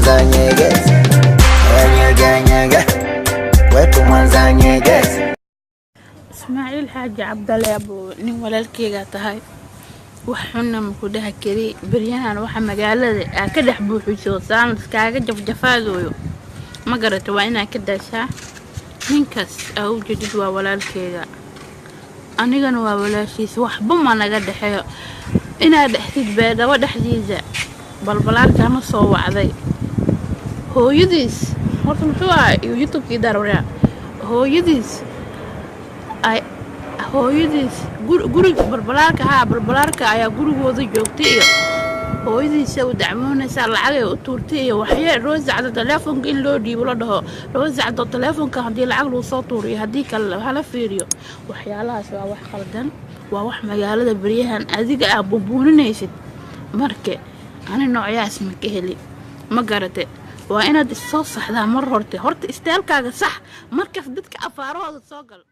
mwanza nyegezi, nyege nyege, wetu mwanza nyegezi. Ismaaciil Xaaji Cabdalle abuu nin walaalkeyga tahay waxuna mukudaha kari baryahan waxa magaalada ka dhex buuxiso saan iskaaga jafjafaadooyo ma garata waa inaa ka daashaa ninkaas u jidid waa walaalkeyga anigana waa walaashiis waxba ma naga dhaxeeyo inaa dhaxdid beedaba dhaxdiisa balbalaarka ma soo wacday hooyadiis horta muxuu ahaa youtube-kii darwara hooyadiis guriga balbalaarka ayaa gurigooda joogtay iyo hooyadiisa u dacmoonaysa lacag ay u tuurtay iyo waxay roosacda telefoonka in loo dhiibo la dhaho roosacda telefoonka hadii lacag loo soo tuuriyo hadii kale hala fiiriyo waxyaalahaas waa wax qaldan waa wax magaalada bariyahan adiga ah buubuuninaysid markee ani noocyaas ma ka heli ma garate waa inaad soo saxdaa mar horta istaalkaaga sax markaas dadka afaarahooda soo gal